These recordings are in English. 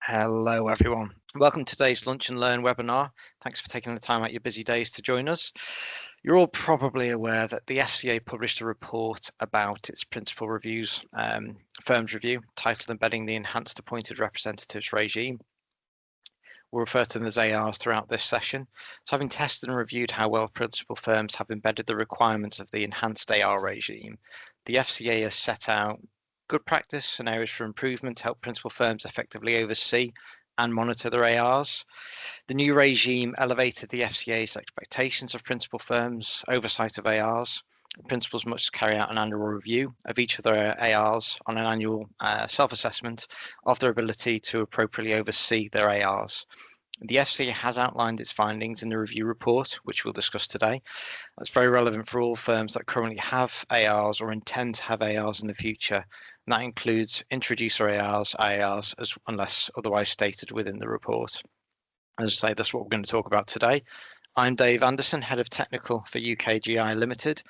Hello, everyone. Welcome to today's Lunch and Learn webinar. Thanks for taking the time out your busy days to join us. You're all probably aware that the FCA published a report about its principal reviews, firms review, titled Embedding the Enhanced Appointed Representatives Regime. We'll refer to them as ARs throughout this session. So having tested and reviewed how well principal firms have embedded the requirements of the enhanced AR regime, the FCA has set out good practice and areas for improvement to help principal firms effectively oversee and monitor their ARs. The new regime elevated the FCA's expectations of principal firms' oversight of ARs. Principals must carry out an annual review of each of their ARs on an annual self-assessment of their ability to appropriately oversee their ARs. The FCA has outlined its findings in the review report, which we'll discuss today. That's very relevant for all firms that currently have ARs or intend to have ARs in the future. And that includes introducer ARs, IARs, unless otherwise stated within the report. As I say, that's what we're going to talk about today. I'm Dave Anderson, Head of Technical for UKGI Limited,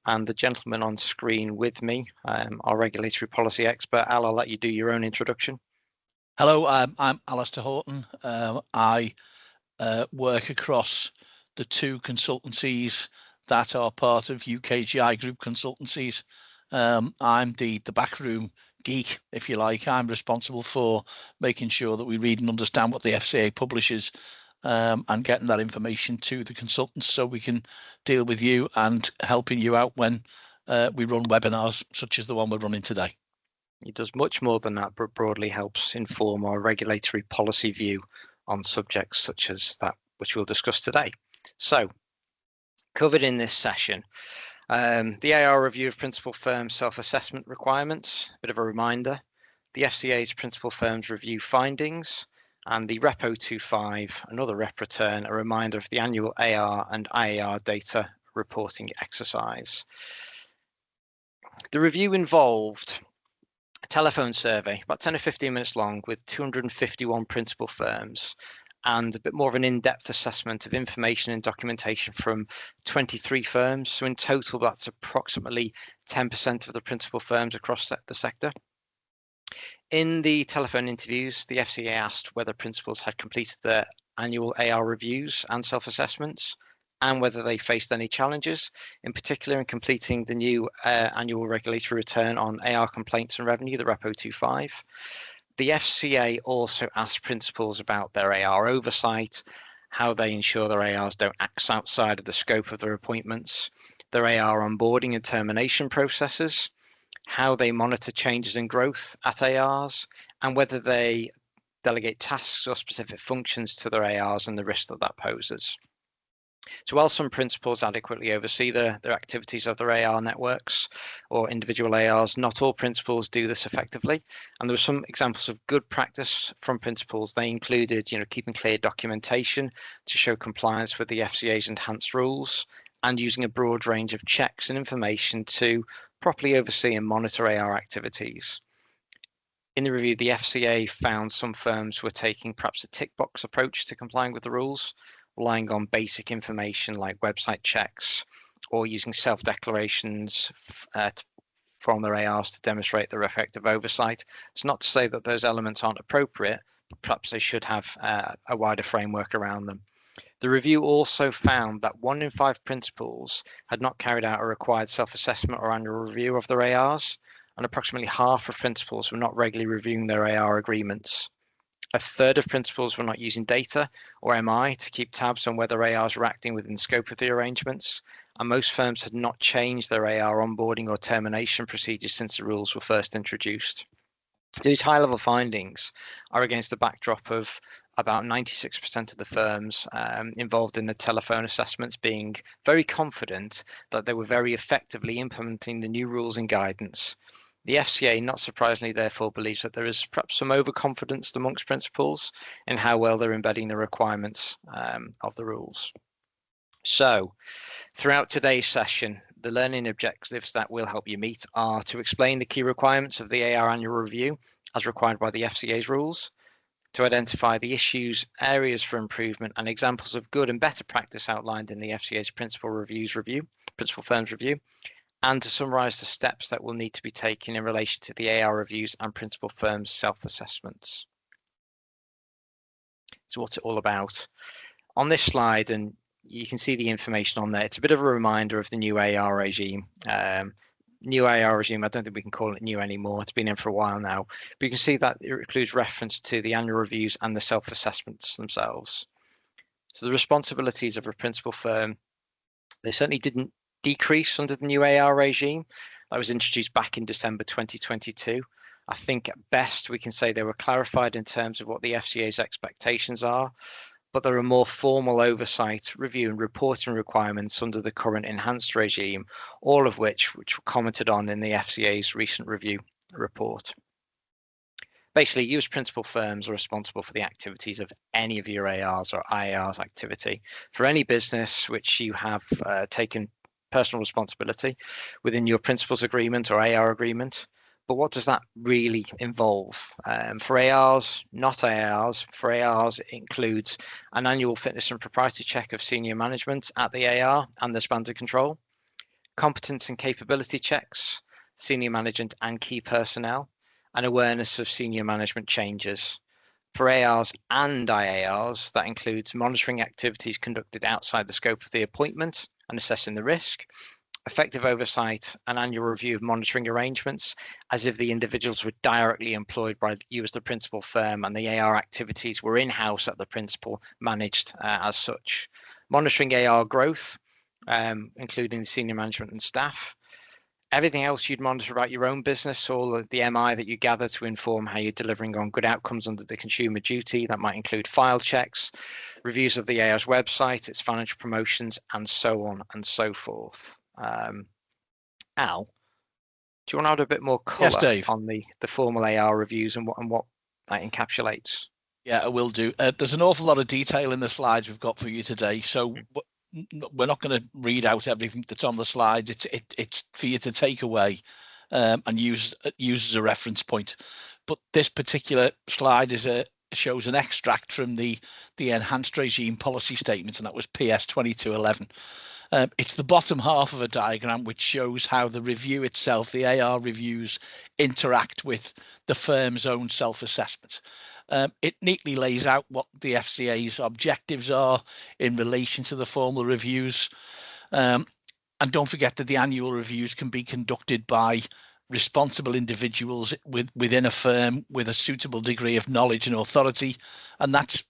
and the gentleman on screen with me, our regulatory policy expert. Al, I'll let you do your own introduction. Hello, I'm Alistair Horton. I work across the two consultancies that are part of UKGI Group Consultancies. I'm the backroom geek, if you like. I'm responsible for making sure that we read and understand what the FCA publishes and getting that information to the consultants so we can deal with you and helping you out when we run webinars such as the one we're running today. It does much more than that, but broadly helps inform our regulatory policy view on subjects such as that which we'll discuss today. So, covered in this session, the AR review of principal firms' self-assessment requirements, a bit of a reminder, the FCA's principal firms review findings, and the Repo 25, another rep return, a reminder of the annual AR and IAR data reporting exercise. The review involved a telephone survey, about 10 or 15 minutes long, with 251 principal firms, and a bit more of an in-depth assessment of information and documentation from 23 firms. So in total, that's approximately 10% of the principal firms across the sector. In the telephone interviews, the FCA asked whether principals had completed their annual AR reviews and self-assessments, and whether they faced any challenges, in particular in completing the new annual regulatory return on AR complaints and revenue, the Repo 25. The FCA also asked principals about their AR oversight, how they ensure their ARs don't act outside of the scope of their appointments, their AR onboarding and termination processes, how they monitor changes in growth at ARs, and whether they delegate tasks or specific functions to their ARs and the risk that poses. So while some principals adequately oversee their activities of their AR networks or individual ARs, not all principals do this effectively. And there were some examples of good practice from principals. They included, keeping clear documentation to show compliance with the FCA's enhanced rules, and using a broad range of checks and information to properly oversee and monitor AR activities. In the review, the FCA found some firms were taking perhaps a tick box approach to complying with the rules, relying on basic information like website checks or using self-declarations from their ARs to demonstrate their effective oversight. It's not to say that those elements aren't appropriate, but perhaps they should have a wider framework around them. The review also found that 1 in 5 principals had not carried out a required self-assessment or annual review of their ARs, and approximately half of principals were not regularly reviewing their AR agreements. A third of principals were not using data or MI to keep tabs on whether ARs were acting within the scope of the arrangements, and most firms had not changed their AR onboarding or termination procedures since the rules were first introduced. These high-level findings are against the backdrop of about 96% of the firms involved in the telephone assessments being very confident that they were very effectively implementing the new rules and guidance. The FCA, not surprisingly, therefore, believes that there is perhaps some overconfidence amongst principals in how well they're embedding the requirements of the rules. So, throughout today's session, the learning objectives that will help you meet are to explain the key requirements of the AR annual review as required by the FCA's rules, to identify the issues, areas for improvement, and examples of good and better practice outlined in the FCA's principal firms review, and to summarise the steps that will need to be taken in relation to the AR reviews and principal firms' self-assessments. is what's it all about. On this slide, and you can see the information on there, it's a bit of a reminder of the new AR regime. New AR regime, I don't think we can call it new anymore. It's been in for a while now. But you can see that it includes reference to the annual reviews and the self-assessments themselves. So the responsibilities of a principal firm, they certainly didn't decrease under the new AR regime that was introduced back in December 2022. I think at best we can say they were clarified in terms of what the FCA's expectations are, but there are more formal oversight, review and reporting requirements under the current enhanced regime, all of which were commented on in the FCA's recent review report. Basically, you as principal firms are responsible for the activities of any of your ARs or IARs activity for any business which you have taken personal responsibility within your principals agreement or AR agreement. But what does that really involve? For ARs, not ARs, for ARs, it includes an annual fitness and propriety check of senior management at the AR and the span of control, competence and capability checks, senior management and key personnel, and awareness of senior management changes. For ARs and IARs, that includes monitoring activities conducted outside the scope of the appointment and assessing the risk, effective oversight and annual review of monitoring arrangements as if the individuals were directly employed by you as the principal firm and the AR activities were in-house at the principal managed as such. Monitoring AR growth, including senior management and staff. Everything else you'd monitor about your own business, all of the MI that you gather to inform how you're delivering on good outcomes under the consumer duty. That might include file checks, reviews of the AR's website, its financial promotions, and so on and so forth. Al, do you want to add a bit more colour on the formal AR reviews and what that encapsulates? Yeah, I will do. There's an awful lot of detail in the slides we've got for you today, so we're not going to read out everything that's on the slides. It's for you to take away and use as a reference point. But this particular slide shows an extract from the enhanced regime policy statements, and that was PS 2211. It's the bottom half of a diagram which shows how the review itself, the AR reviews, interact with the firm's own self-assessment. It neatly lays out what the FCA's objectives are in relation to the formal reviews. And don't forget that the annual reviews can be conducted by responsible individuals within a firm with a suitable degree of knowledge and authority, and that's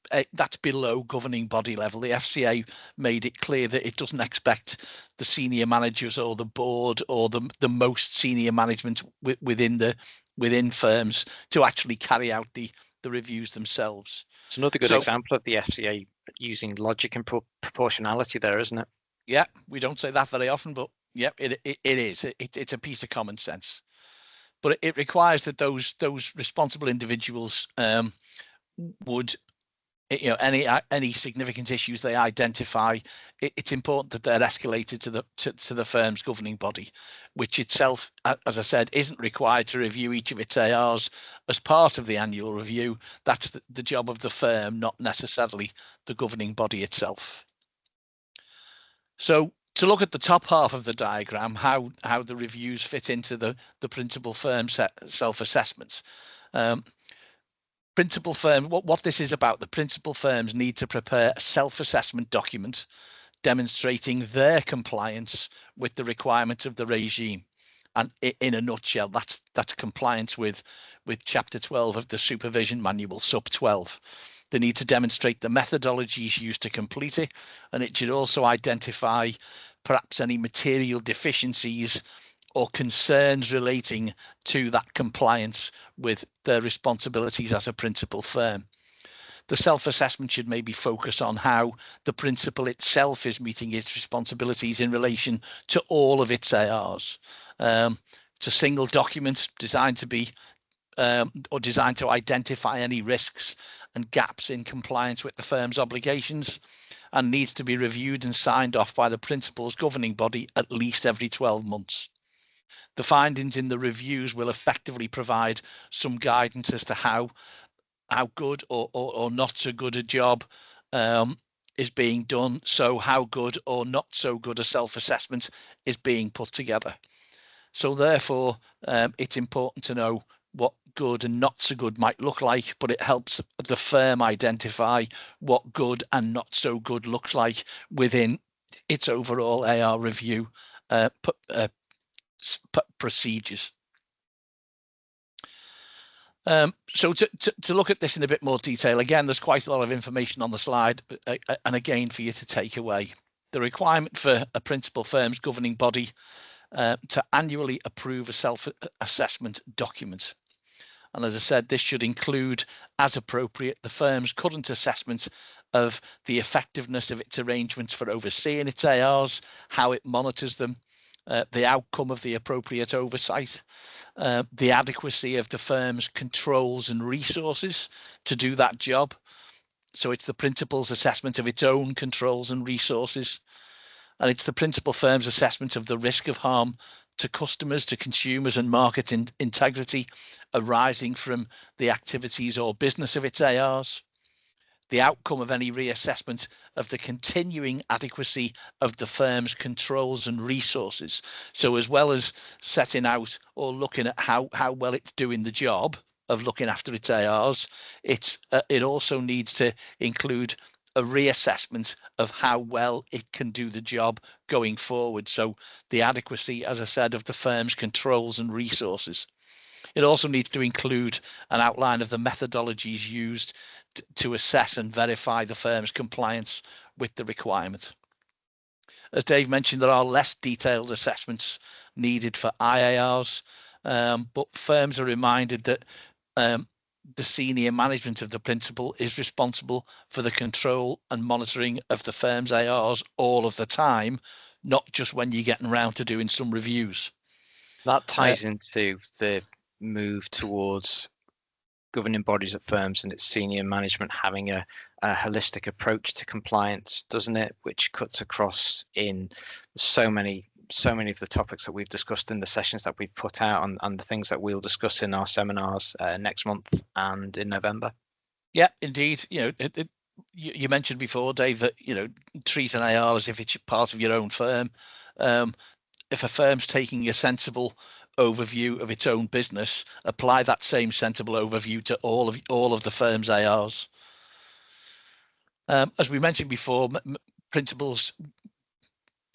below governing body level. The FCA made it clear that it doesn't expect the senior managers or the board or the most senior management within firms to actually carry out the reviews themselves. It's another good example of the FCA using logic and proportionality there, isn't it? Yeah, we don't say that very often, but yeah, it is. It's a piece of common sense. But it requires that those responsible individuals would, any significant issues they identify, it's important that they're escalated to the firm's governing body, which itself, as I said, isn't required to review each of its ARs as part of the annual review. That's the job of the firm, not necessarily the governing body itself. So to look at the top half of the diagram, how the reviews fit into the principal firm self-assessments. Principal firm, what this is about, the principal firms need to prepare a self-assessment document demonstrating their compliance with the requirements of the regime. And in a nutshell, that's compliance with Chapter 12 of the Supervision Manual, Sub 12. They need to demonstrate the methodologies used to complete it, and it should also identify perhaps any material deficiencies or concerns relating to that compliance with their responsibilities as a principal firm. The self-assessment should maybe focus on how the principal itself is meeting its responsibilities in relation to all of its ARs. It's a single document designed to identify any risks and gaps in compliance with the firm's obligations, and needs to be reviewed and signed off by the principal's governing body at least every 12 months. The findings in the reviews will effectively provide some guidance as to how good or not so good a job is being done, so how good or not so good a self-assessment is being put together. So therefore, it's important to know what good and not so good might look like, but it helps the firm identify what good and not so good looks like within its overall AR review procedures. So to look at this in a bit more detail, again, there's quite a lot of information on the slide, and again, for you to take away. The requirement for a principal firm's governing body to annually approve a self-assessment document. And as I said, this should include, as appropriate, the firm's current assessment of the effectiveness of its arrangements for overseeing its ARs, how it monitors them, the outcome of the appropriate oversight, the adequacy of the firm's controls and resources to do that job. So it's the principal's assessment of its own controls and resources. And it's the principal firm's assessment of the risk of harm to customers, to consumers and market integrity arising from the activities or business of its ARs. The outcome of any reassessment of the continuing adequacy of the firm's controls and resources. So as well as setting out or looking at how well it's doing the job of looking after its ARs, it also needs to include a reassessment of how well it can do the job going forward. So the adequacy, as I said, of the firm's controls and resources. It also needs to include an outline of the methodologies used to assess and verify the firm's compliance with the requirement. As Dave mentioned, there are less detailed assessments needed for IARs, but firms are reminded that the senior management of the principal is responsible for the control and monitoring of the firm's ARs all of the time, not just when you're getting around to doing some reviews. That ties into the move towards governing bodies at firms and its senior management having a holistic approach to compliance, doesn't it? Which cuts across in so many of the topics that we've discussed in the sessions that we've put out, and the things that we'll discuss in our seminars next month and in November. Yeah, indeed. You know, you mentioned before, Dave, that treat an AR as if it's part of your own firm. If a firm's taking a sensible overview of its own business, apply that same sensible overview to all of the firm's ARs. As we mentioned before,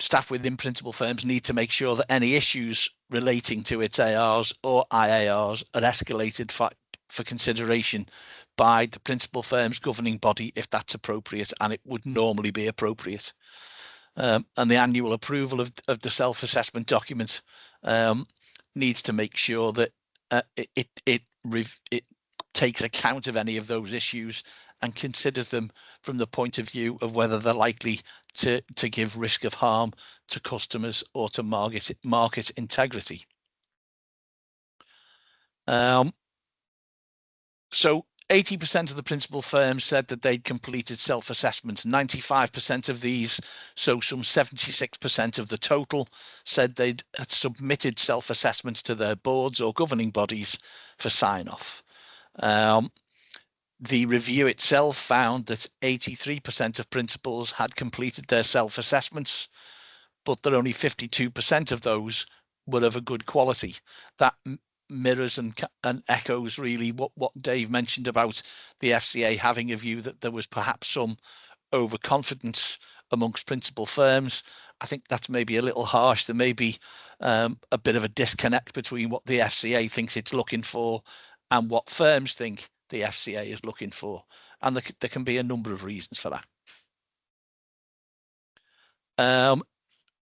staff within principal firms need to make sure that any issues relating to its ARs or IARs are escalated for consideration by the principal firm's governing body if that's appropriate, and it would normally be appropriate. And the annual approval of the self-assessment document needs to make sure that it takes account of any of those issues and considers them from the point of view of whether they're likely to give risk of harm to customers or to market integrity. So 80% of the principal firms said that they'd completed self-assessments. 95% of these, so some 76% of the total, said they'd submitted self-assessments to their boards or governing bodies for sign-off. The review itself found that 83% of principals had completed their self-assessments, but that only 52% of those were of a good quality. That mirrors and echoes really what Dave mentioned about the FCA having a view that there was perhaps some overconfidence amongst principal firms. I think that's maybe a little harsh. There may be a bit of a disconnect between what the FCA thinks it's looking for and what firms think the FCA is looking for, and there can be a number of reasons for that.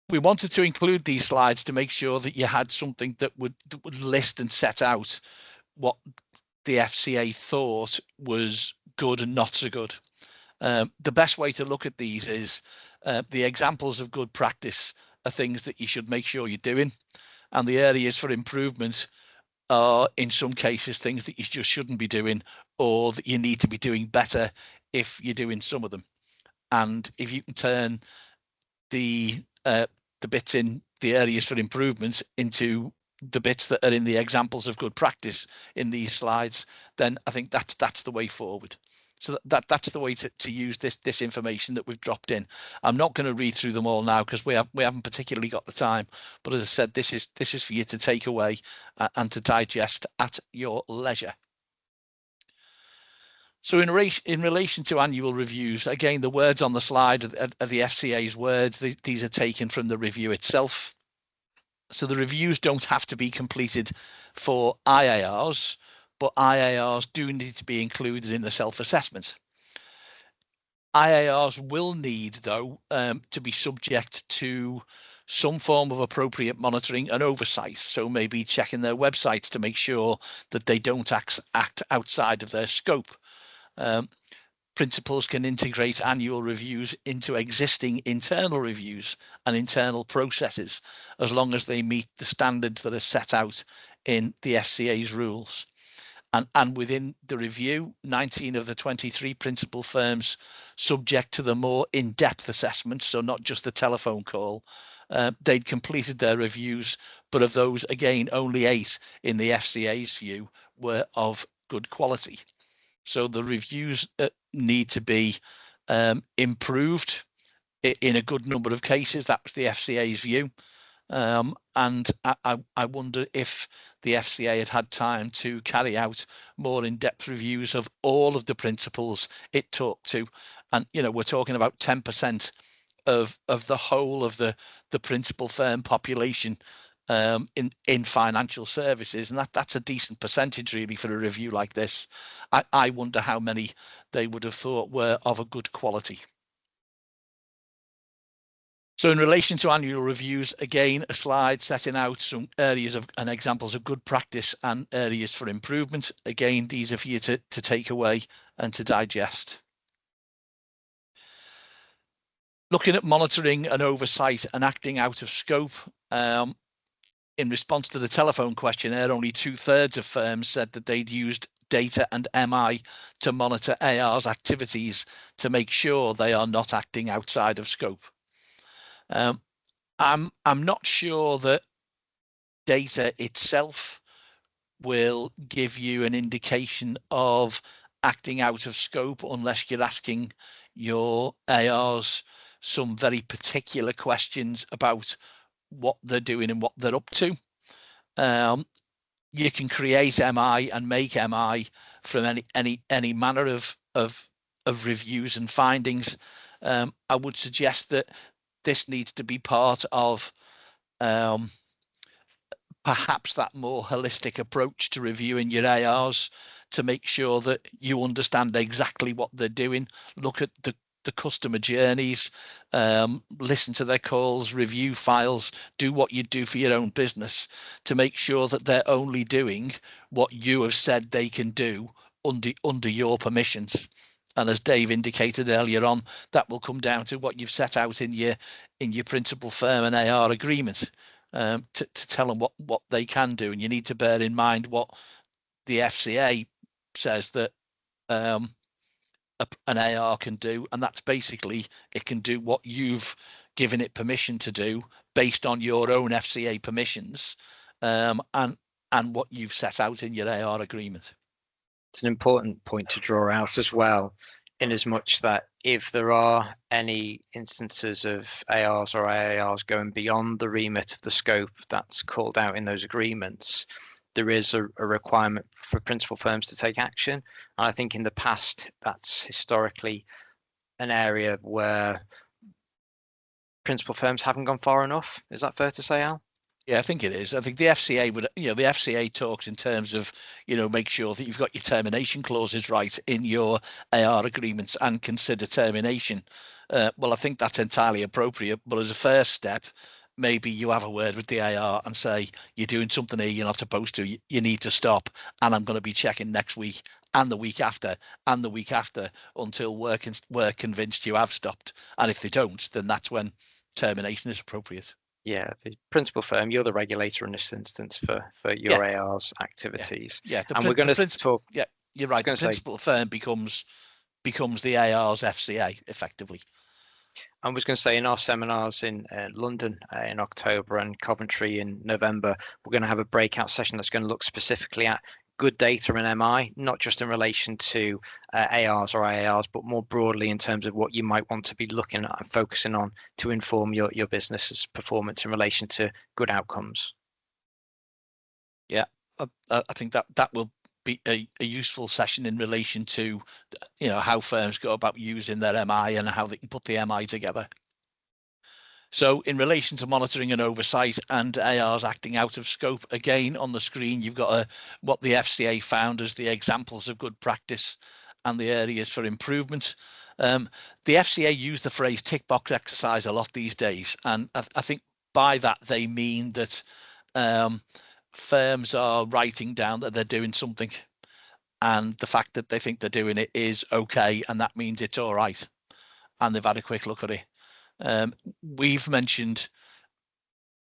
We wanted to include these slides to make sure that you had something that would list and set out what the FCA thought was good and not so good. The best way to look at these is the examples of good practice are things that you should make sure you're doing, and the areas for improvement are in some cases things that you just shouldn't be doing, or that you need to be doing better if you're doing some of them. And if you can turn the bits in the areas for improvements into the bits that are in the examples of good practice in these slides, then I think that's the way forward. So that's the way to use this information that we've dropped in. I'm not going to read through them all now because we haven't particularly got the time. But as I said, this is for you to take away and to digest at your leisure. So in relation to annual reviews, again, the words on the slide are the FCA's words. These are taken from the review itself. So the reviews don't have to be completed for IARs, but IARs do need to be included in the self-assessment. IARs will need, though, to be subject to some form of appropriate monitoring and oversight. So maybe checking their websites to make sure that they don't act outside of their scope. Principals can integrate annual reviews into existing internal reviews and internal processes, as long as they meet the standards that are set out in the FCA's rules. And within the review, 19 of the 23 principal firms subject to the more in-depth assessment, so not just the telephone call, they'd completed their reviews, but of those, again, only 8 in the FCA's view were of good quality. So the reviews need to be improved in a good number of cases. That was the FCA's view. And I wonder if the FCA had time to carry out more in-depth reviews of all of the principals it talked to. And, we're talking about 10% of the whole of the principal firm population in financial services, and that's a decent percentage really for a review like this. I wonder how many they would have thought were of a good quality. So in relation to annual reviews, again, a slide setting out some areas and examples of good practice and areas for improvement. Again, these are for you to take away and to digest. Looking at monitoring and oversight and acting out of scope, in response to the telephone questionnaire, only 2/3 of firms said that they'd used data and MI to monitor AR's activities to make sure they are not acting outside of scope. I'm not sure that data itself will give you an indication of acting out of scope unless you're asking your ARs some very particular questions about what they're doing and what they're up to. You can create MI and make MI from any manner of reviews and findings. I would suggest that this needs to be part of perhaps that more holistic approach to reviewing your ARs, to make sure that you understand exactly what they're doing. Look at the customer journeys, listen to their calls, review files, do what you do for your own business to make sure that they're only doing what you have said they can do under your permissions. And as Dave indicated earlier on, that will come down to what you've set out in your principal firm and AR agreement, to tell them what they can do. And you need to bear in mind what the FCA says that an AR can do, and that's basically it can do what you've given it permission to do based on your own FCA permissions, and what you've set out in your AR agreement. It's an important point to draw out as well, in as much that if there are any instances of ARs or IARs going beyond the remit of the scope that's called out in those agreements, there is a requirement for principal firms to take action. And I think in the past, that's historically an area where principal firms haven't gone far enough. Is that fair to say, Al? Yeah, I think it is. I think the FCA would, the FCA talks in terms of, make sure that you've got your termination clauses right in your AR agreements and consider termination. Well, I think that's entirely appropriate. But as a first step, maybe you have a word with the AR and say, you're doing something here you're not supposed to, you need to stop. And I'm going to be checking next week and the week after and the week after until we're convinced you have stopped. And if they don't, then that's when termination is appropriate. Yeah, the principal firm, you're the regulator in this instance for your AR's activities. Yeah, and we're going to talk. Yeah, you're right. The principal firm becomes the AR's FCA effectively. I was going to say, in our seminars in London in October and Coventry in November, we're going to have a breakout session that's going to look specifically at good data in MI, not just in relation to ARs or IARs, but more broadly in terms of what you might want to be looking at and focusing on to inform your business's performance in relation to good outcomes. Yeah, I think that will be a useful session in relation to, how firms go about using their MI and how they can put the MI together. So in relation to monitoring and oversight and ARs acting out of scope, again, on the screen, you've got what the FCA found as the examples of good practice and the areas for improvement. The FCA use the phrase tick box exercise a lot these days. And I think by that, they mean that firms are writing down that they're doing something, and the fact that they think they're doing it is okay, and that means it's all right. And they've had a quick look at it. We've mentioned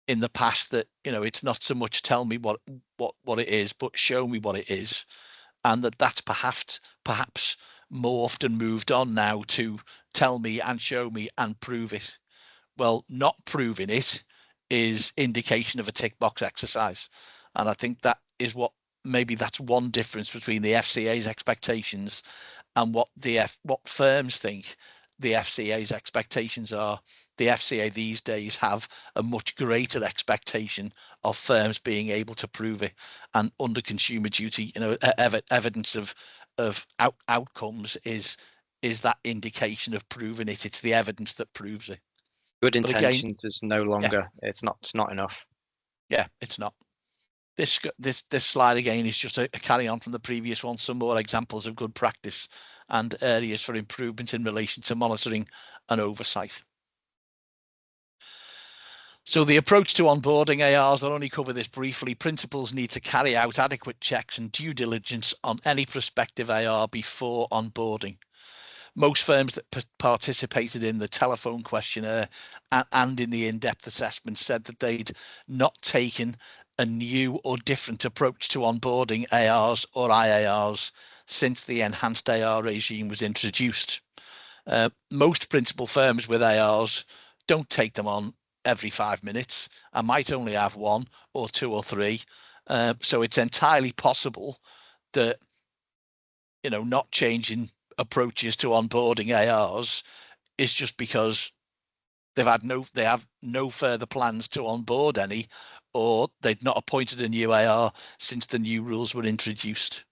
in the past that it's not so much tell me what it is, but show me what it is, and that's perhaps morphed and moved on now to tell me and show me and prove it. Well, not proving it is indication of a tick box exercise, and I think that is maybe that's one difference between the FCA's expectations and what firms think the FCA's expectations are. The FCA these days have a much greater expectation of firms being able to prove it, and under Consumer Duty, evidence of outcomes is that indication of proving it. It's the evidence that proves it. Good intentions is no longer. Yeah. It's not enough. Yeah, it's not. This slide again is just a carry on from the previous one. Some more examples of good practice and areas for improvement in relation to monitoring and oversight. So the approach to onboarding ARs, I'll only cover this briefly. Principals need to carry out adequate checks and due diligence on any prospective AR before onboarding. Most firms that participated in the telephone questionnaire and in the in-depth assessment said that they'd not taken a new or different approach to onboarding ARs or IARs since the enhanced AR regime was introduced. Most principal firms with ARs don't take them on every 5 minutes. I might only have 1 or 2 or 3. So it's entirely possible that, not changing approaches to onboarding ARs is just because they have no further plans to onboard any, or they'd not appointed a new AR since the new rules were introduced.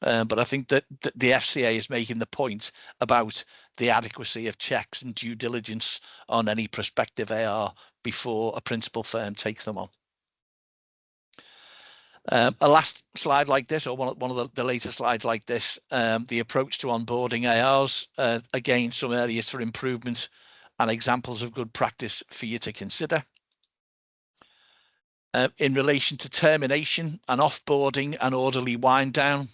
But I think that the FCA is making the point about the adequacy of checks and due diligence on any prospective AR before a principal firm takes them on. A last slide like this, or one of the later slides like this, the approach to onboarding ARs, again, some areas for improvement and examples of good practice for you to consider. In relation to termination and offboarding and orderly wind down,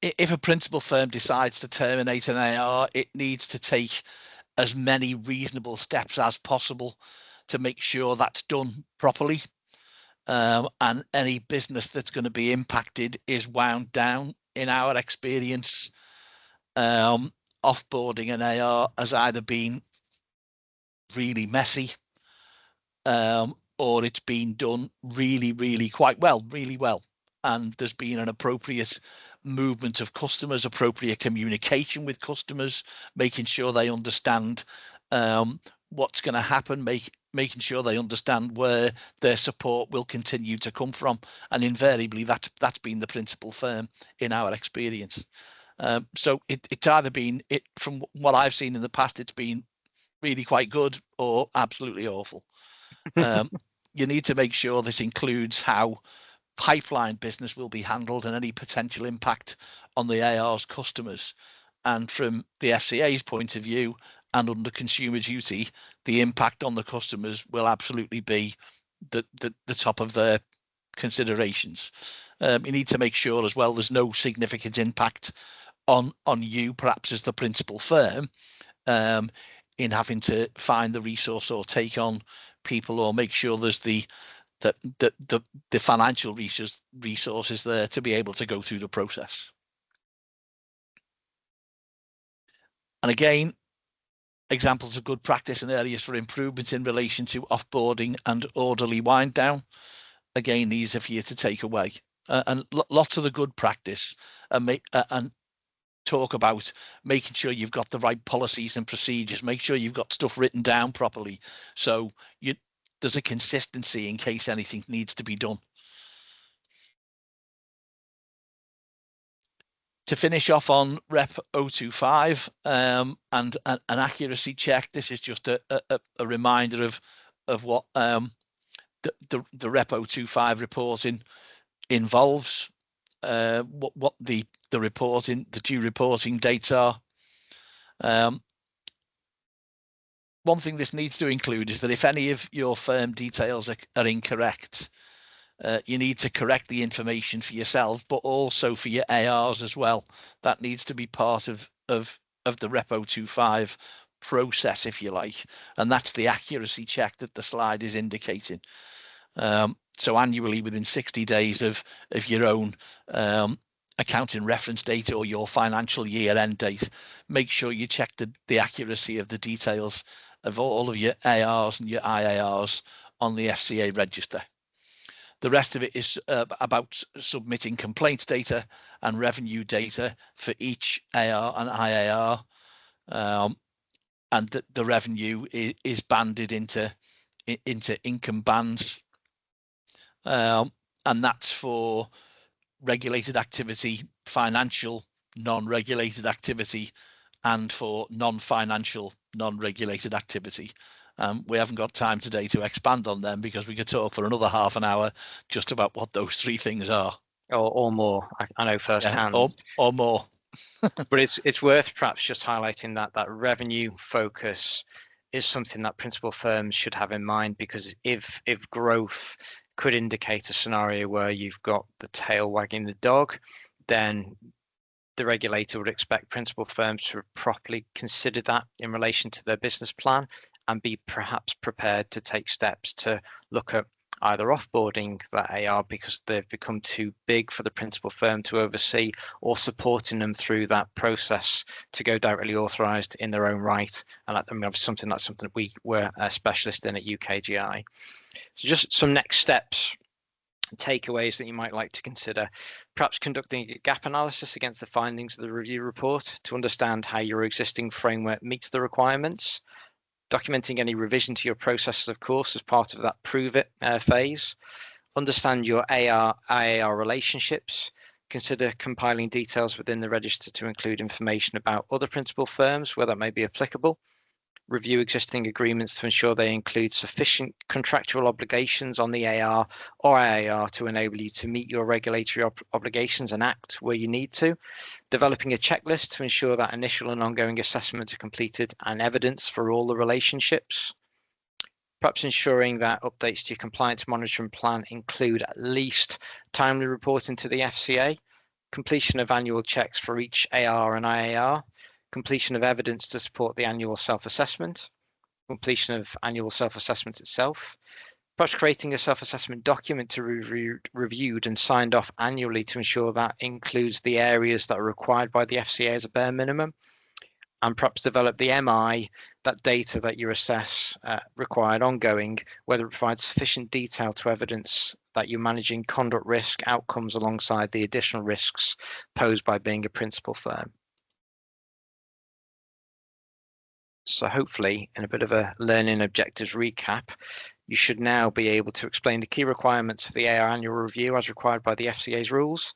if a principal firm decides to terminate an AR, it needs to take as many reasonable steps as possible to make sure that's done properly. And any business that's going to be impacted is wound down. In our experience, offboarding an AR has either been really messy, or it's been done really well. And there's been an appropriate movement of customers, appropriate communication with customers, making sure they understand what's going to happen, making sure they understand where their support will continue to come from. And invariably, that's been the principal firm in our experience. So it's either been, from what I've seen in the past, it's been really quite good or absolutely awful. You need to make sure this includes how pipeline business will be handled and any potential impact on the AR's customers. And from the FCA's point of view and under Consumer Duty, the impact on the customers will absolutely be the top of their considerations. You need to make sure as well there's no significant impact on you, perhaps as the principal firm, in having to find the resource or take on people or make sure there's the financial resources there to be able to go through the process. And again, examples of good practice and areas for improvement in relation to offboarding and orderly wind down. again, these are for you to take away, and lots of the good practice, and talk about making sure you've got the right policies and procedures, make sure you've got stuff written down properly, so there's a consistency in case anything needs to be done. To finish off on Rep 025 and an accuracy check, this is just a reminder of what the Rep 025 reporting involves, what the reporting, the due reporting dates are. One thing this needs to include is that if any of your firm details are incorrect, you need to correct the information for yourself, but also for your ARs as well. That needs to be part of the Rep 025 process, if you like, and that's the accuracy check that the slide is indicating. So annually, within 60 days of your own accounting reference date or your financial year end date, make sure you check the accuracy of the details of all of your ARs and your IARs on the FCA register. The rest of it is about submitting complaints data and revenue data for each AR and IAR, and the revenue is banded into income bands, and that's for regulated activity, financial, non-regulated activity, and for non-financial, non-regulated activity. We haven't got time today to expand on them because we could talk for another half an hour just about what those three things are. Or more, I know firsthand. Yeah, or more. But it's worth perhaps just highlighting that revenue focus is something that principal firms should have in mind, because if growth could indicate a scenario where you've got the tail wagging the dog, then the regulator would expect principal firms to properly consider that in relation to their business plan and be perhaps prepared to take steps to look at either offboarding that AR because they've become too big for the principal firm to oversee, or supporting them through that process to go directly authorised in their own right. And I mean, something that we were a specialist in at UKGI. So just some next steps, takeaways that you might like to consider: perhaps conducting a gap analysis against the findings of the review report to understand how your existing framework meets the requirements, documenting any revision to your processes, of course, as part of that prove it phase, understand your AR IAR relationships, consider compiling details within the register to include information about other principal firms where that may be applicable, review existing agreements to ensure they include sufficient contractual obligations on the AR or IAR to enable you to meet your regulatory obligations and act where you need to, developing a checklist to ensure that initial and ongoing assessments are completed and evidence for all the relationships, perhaps ensuring that updates to your compliance monitoring plan include at least timely reporting to the FCA, completion of annual checks for each AR and IAR, completion of evidence to support the annual self-assessment, completion of annual self-assessment itself, perhaps creating a self-assessment document to be reviewed and signed off annually to ensure that includes the areas that are required by the FCA as a bare minimum, and perhaps develop the MI, that data that you assess required ongoing, whether it provides sufficient detail to evidence that you're managing conduct risk outcomes alongside the additional risks posed by being a principal firm. So hopefully, in a bit of a learning objectives recap, you should now be able to explain the key requirements of the AR annual review as required by the FCA's rules,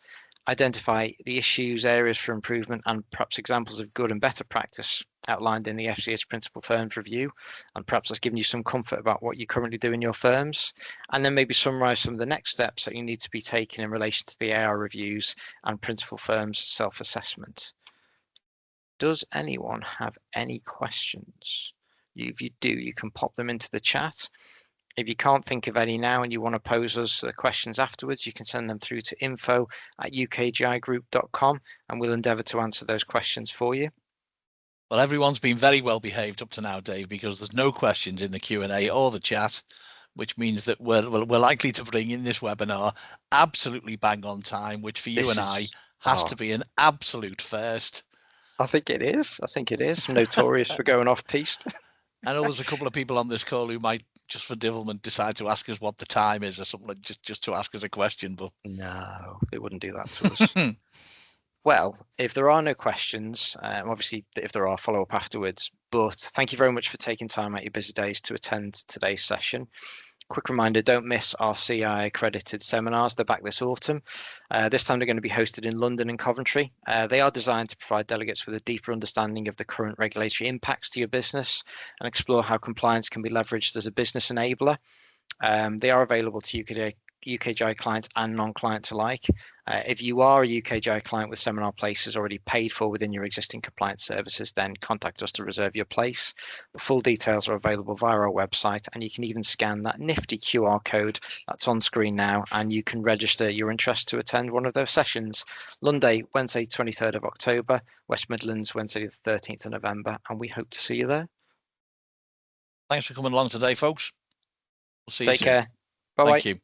identify the issues, areas for improvement, and perhaps examples of good and better practice outlined in the FCA's principal firms review, and perhaps that's given you some comfort about what you currently do in your firms, and then maybe summarize some of the next steps that you need to be taking in relation to the AR reviews and principal firms self-assessment. Does anyone have any questions? If you do, you can pop them into the chat. If you can't think of any now and you want to pose us the questions afterwards, you can send them through to info@ukgigroup.com and we'll endeavour to answer those questions for you. Well, everyone's been very well behaved up to now, Dave, because there's no questions in the Q&A or the chat, which means that we're likely to bring in this webinar absolutely bang on time, which for you and I has to be an absolute first. I think it is. I'm notorious for going off piste. I know there's a couple of people on this call who might just for devilment, decide to ask us what the time is or something, like just to ask us a question. But no, they wouldn't do that to us. Well, if there are no questions, obviously if there are, follow up afterwards. But thank you very much for taking time out your busy days to attend today's session. Quick reminder, don't miss our CI accredited seminars. They're back this autumn. This time they're going to be hosted in London and Coventry. They are designed to provide delegates with a deeper understanding of the current regulatory impacts to your business and explore how compliance can be leveraged as a business enabler. They are available to UKGI clients and non-clients alike. If you are a UKGI client with seminar places already paid for within your existing compliance services, then contact us to reserve your place. The full details are available via our website, and you can even scan that nifty QR code that's on screen now, and you can register your interest to attend one of those sessions. London, Wednesday, 23rd of October, West Midlands, Wednesday, the 13th of November, and we hope to see you there. Thanks for coming along today, folks. We'll see you soon. Take care. Bye-bye. Thank you.